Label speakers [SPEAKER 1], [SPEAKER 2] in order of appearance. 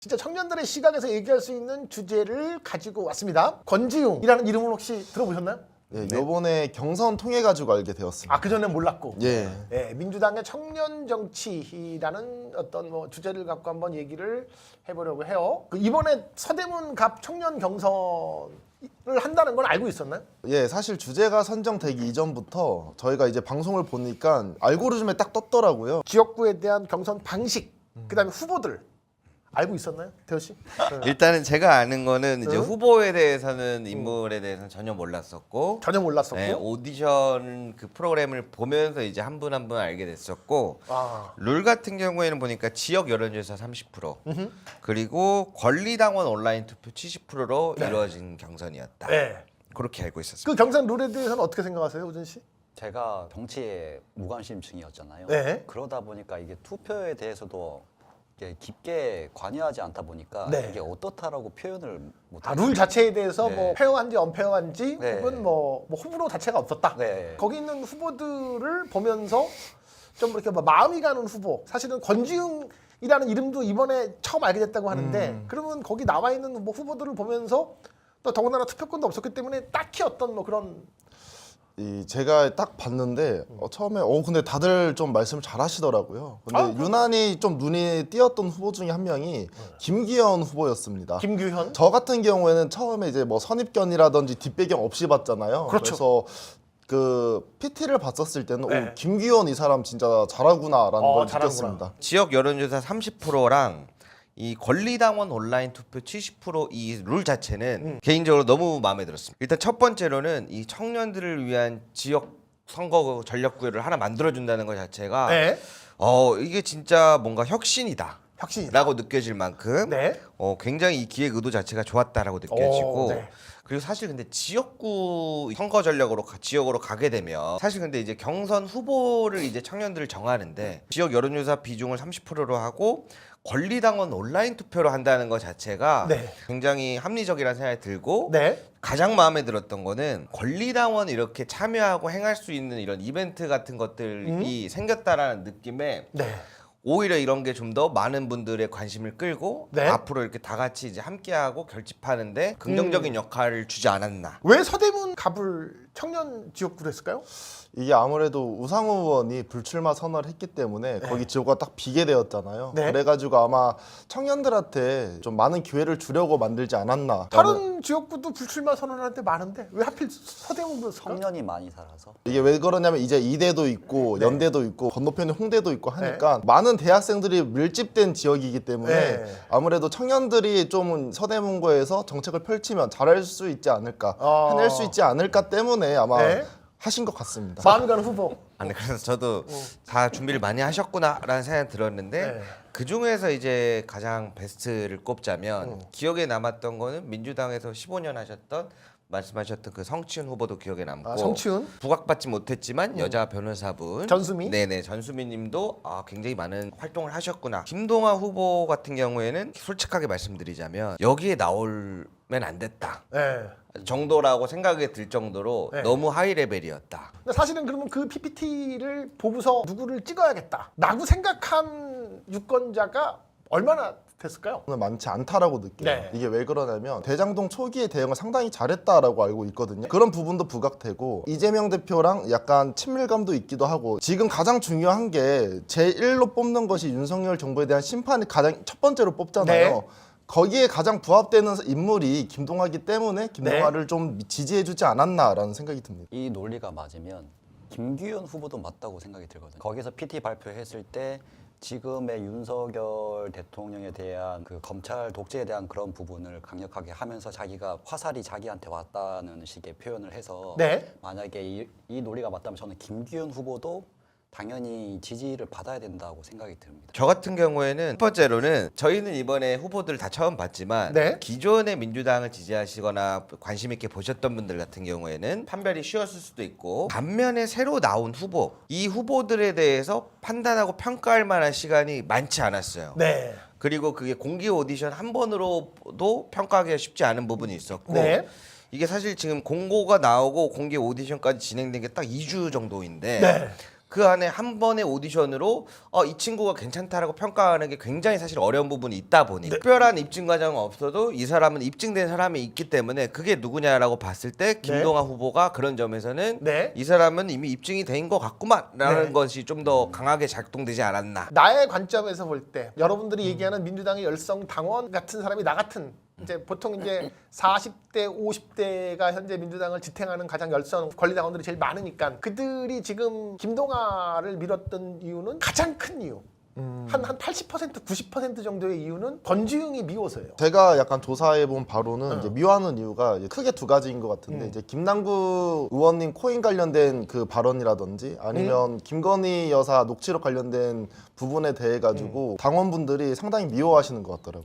[SPEAKER 1] 진짜 청년들의 시각에서 얘기할 수 있는 주제를 가지고 왔습니다. 권지웅이라는 이름을 혹시 들어보셨나요?
[SPEAKER 2] 예, 요번에 경선 통해 가지고 알게 되었습니다.
[SPEAKER 1] 아, 그전엔 몰랐고.
[SPEAKER 2] 예.
[SPEAKER 1] 예, 민주당의 청년 정치라는 어떤 뭐 주제를 갖고 한번 얘기를 해보려고 해요. 이번에 서대문 갑 청년 경선을 한다는 건 알고 있었나요?
[SPEAKER 2] 예, 사실 주제가 선정되기 이전부터 저희가 이제 방송을 보니까 알고리즘에 딱 떴더라고요.
[SPEAKER 1] 지역구에 대한 경선 방식, 그다음에 후보들 알고 있었나요, 태호 씨?
[SPEAKER 3] 일단은 제가 아는 거는 이제
[SPEAKER 1] 응?
[SPEAKER 3] 후보에 대해서는 인물에 대해서는 전혀 몰랐었고
[SPEAKER 1] 전혀 몰랐었고.
[SPEAKER 3] 네, 오디션 그 프로그램을 보면서 이제 한 분 한 분 알게 됐었고
[SPEAKER 1] 아,
[SPEAKER 3] 룰 같은 경우에는 보니까 지역 여론조사 30% 그리고 권리당원 온라인 투표 70%로 이루어진 경선이었다.
[SPEAKER 1] 네.
[SPEAKER 3] 그렇게 알고 있었습니다.
[SPEAKER 1] 그 경선 룰에 대해서는 어떻게 생각하세요, 우준 씨?
[SPEAKER 4] 제가 정치에 무관심층이었잖아요.
[SPEAKER 1] 네.
[SPEAKER 4] 그러다 보니까 이게 투표에 대해서도 이게 깊게 관여하지 않다 보니까
[SPEAKER 1] 네.
[SPEAKER 4] 이게 어떻다라고 표현을 못.
[SPEAKER 1] 아, 룰 자체에 대해서
[SPEAKER 4] 네.
[SPEAKER 1] 뭐 페어한지 언페어한지
[SPEAKER 4] 네.
[SPEAKER 1] 혹은 뭐 호불호 자체가 없었다.
[SPEAKER 4] 네.
[SPEAKER 1] 거기 있는 후보들을 보면서 좀 이렇게 뭐 마음이 가는 후보. 사실은 권지웅이라는 이름도 이번에 처음 알게 됐다고 하는데 그러면 거기 나와 있는 뭐 후보들을 보면서 또 더군다나 투표권도 없었기 때문에 딱히 어떤 뭐 그런
[SPEAKER 2] 제가 딱 봤는데 처음에 근데 다들 좀 말씀을 잘 하시더라고요. 근데 유난히 좀 눈이 띄었던 후보 중에 한 명이 김기현 후보였습니다.
[SPEAKER 1] 김규현.
[SPEAKER 2] 저 같은 경우에는 처음에 이제 뭐 선입견이라든지 뒷배경 없이 봤잖아요.
[SPEAKER 1] 그렇죠.
[SPEAKER 2] 그래서 그 PT를 봤었을 때는
[SPEAKER 1] 네.
[SPEAKER 2] 김기현 이 사람 진짜 잘하구나라는 걸
[SPEAKER 1] 잘하구나.
[SPEAKER 2] 느꼈습니다.
[SPEAKER 3] 지역 여론조사 30%랑 이 권리당원 온라인 투표 70% 이 룰 자체는 개인적으로 너무 마음에 들었습니다. 일단 첫 번째로는 이 청년들을 위한 지역 선거 전략구를 하나 만들어준다는 것 자체가
[SPEAKER 1] 네.
[SPEAKER 3] 이게 진짜 뭔가 혁신이다.
[SPEAKER 1] 혁신이다.
[SPEAKER 3] 라고 느껴질 만큼
[SPEAKER 1] 네.
[SPEAKER 3] 굉장히 이 기획 의도 자체가 좋았다라고 느껴지고
[SPEAKER 1] 네.
[SPEAKER 3] 그리고 사실 근데 지역구 선거 전략으로 지역으로 가게 되면 사실 근데 이제 경선 후보를 이제 청년들을 정하는데 지역 여론조사 비중을 30%로 하고 권리당원 온라인 투표로 한다는 것 자체가
[SPEAKER 1] 네.
[SPEAKER 3] 굉장히 합리적이라는 생각이 들고
[SPEAKER 1] 네.
[SPEAKER 3] 가장 마음에 들었던 거는 권리당원 이렇게 참여하고 행할 수 있는 이런 이벤트 같은 것들이 생겼다라는 느낌에
[SPEAKER 1] 네.
[SPEAKER 3] 오히려 이런 게 좀 더 많은 분들의 관심을 끌고
[SPEAKER 1] 네.
[SPEAKER 3] 앞으로 이렇게 다 같이 이제 함께하고 결집하는데 긍정적인 역할을 주지 않았나.
[SPEAKER 1] 왜 서대문 갑을 청년 지역구로 했을까요?
[SPEAKER 2] 이게 아무래도 우상호 의원이 불출마 선언을 했기 때문에 거기 지역구가 딱 비게 되었잖아요.
[SPEAKER 1] 네.
[SPEAKER 2] 그래가지고 아마 청년들한테 좀 많은 기회를 주려고 만들지 않았나.
[SPEAKER 1] 다른 지역구도 불출마 선언할 때 많은데 왜 하필 서대문이었을까?
[SPEAKER 4] 청년이 많이 살아서
[SPEAKER 2] 이게 왜 그러냐면 이제 이대도 있고
[SPEAKER 1] 네.
[SPEAKER 2] 연대도 있고 건너편에 홍대도 있고 하니까 많은 대학생들이 밀집된 지역이기 때문에
[SPEAKER 1] 네.
[SPEAKER 2] 아무래도 청년들이 좀 서대문구에서 정책을 펼치면 잘할 수 있지 않을까, 해낼 수 있지 않을까 때문에 아마
[SPEAKER 1] 네.
[SPEAKER 2] 하신 것 같습니다.
[SPEAKER 1] 마음이 가는 후보.
[SPEAKER 3] 아니 그래서 저도 다 준비를 많이 하셨구나라는 생각이 들었는데
[SPEAKER 1] 네.
[SPEAKER 3] 그 중에서 이제 가장 베스트를 꼽자면 기억에 남았던 거는 민주당에서 15년 하셨던 말씀하셨던 그 성치훈 후보도 기억에 남고
[SPEAKER 1] 아, 성치훈.
[SPEAKER 3] 부각받지 못했지만 여자 변호사분
[SPEAKER 1] 전수미?
[SPEAKER 3] 네네 전수미님도 굉장히 많은 활동을 하셨구나. 김동아 후보 같은 경우에는 솔직하게 말씀드리자면 여기에 나오면 안 됐다
[SPEAKER 1] 네.
[SPEAKER 3] 정도라고 생각이 들 정도로
[SPEAKER 1] 네.
[SPEAKER 3] 너무 하이 레벨이었다.
[SPEAKER 1] 근데 사실은 그러면 그 PPT를 보고서 누구를 찍어야겠다 라고 생각한 유권자가 얼마나 됐을까요?
[SPEAKER 2] 저는 많지 않다라고 느껴요.
[SPEAKER 1] 네.
[SPEAKER 2] 이게 왜 그러냐면 대장동 초기에 대응을 상당히 잘했다라고 알고 있거든요. 그런 부분도 부각되고 이재명 대표랑 약간 친밀감도 있기도 하고 지금 가장 중요한 게 제1로 뽑는 것이 윤석열 정부에 대한 심판이 가장 첫 번째로 뽑잖아요.
[SPEAKER 1] 네.
[SPEAKER 2] 거기에 가장 부합되는 인물이 김동하기 때문에 김동하를 좀 지지해주지 않았나라는 생각이 듭니다.
[SPEAKER 4] 이 논리가 맞으면 김기현 후보도 맞다고 생각이 들거든요. 거기서 PT 발표했을 때 지금의 윤석열 대통령에 대한 그 검찰 독재에 대한 그런 부분을 강력하게 하면서 자기가 화살이 자기한테 왔다는 식의 표현을 해서
[SPEAKER 1] 네.
[SPEAKER 4] 만약에 이 논리가 맞다면 저는 김기현 후보도 당연히 지지를 받아야 된다고 생각이 듭니다.
[SPEAKER 3] 저 같은 경우에는 첫 번째로는 저희는 이번에 후보들 다 처음 봤지만
[SPEAKER 1] 네.
[SPEAKER 3] 기존의 민주당을 지지하시거나 관심 있게 보셨던 분들 같은 경우에는 판별이 쉬웠을 수도 있고 반면에 새로 나온 후보 이 후보들에 대해서 판단하고 평가할 만한 시간이 많지 않았어요.
[SPEAKER 1] 네.
[SPEAKER 3] 그리고 그게 공개 오디션 한 번으로도 평가하기가 쉽지 않은 부분이 있었고
[SPEAKER 1] 네.
[SPEAKER 3] 이게 사실 지금 공고가 나오고 공개 오디션까지 진행된 게 딱 2주 정도인데
[SPEAKER 1] 네.
[SPEAKER 3] 그 안에 한 번의 오디션으로 이 친구가 괜찮다라고 평가하는 게 굉장히 사실 어려운 부분이 있다 보니 특별한 입증 과정은 없어도 이 사람은 입증된 사람이 있기 때문에 그게 누구냐라고 봤을 때 김동완 후보가 그런 점에서는
[SPEAKER 1] 네.
[SPEAKER 3] 이 사람은 이미 입증이 된 것 같구만라는
[SPEAKER 1] 네.
[SPEAKER 3] 것이 좀 더 강하게 작동되지 않았나.
[SPEAKER 1] 나의 관점에서 볼 때 여러분들이 얘기하는 민주당의 열성 당원 같은 사람이 나 같은 이제 보통 이제 40대, 50대가 현재 민주당을 지탱하는 가장 열성 권리당원들이 제일 많으니까 그들이 지금 김동완을 밀었던 이유는 가장 큰 이유. 한 80%, 90% 정도의 이유는 권지웅이 미워서예요.
[SPEAKER 2] 제가 약간 조사해본 바로는 이제 미워하는 이유가 이제 크게 두 가지인 것 같은데 이제 김남구 의원님 코인 관련된 그 발언이라든지 아니면 김건희 여사 녹취록 관련된 부분에 대해 가지고 당원분들이 상당히 미워하시는 것 같더라고요.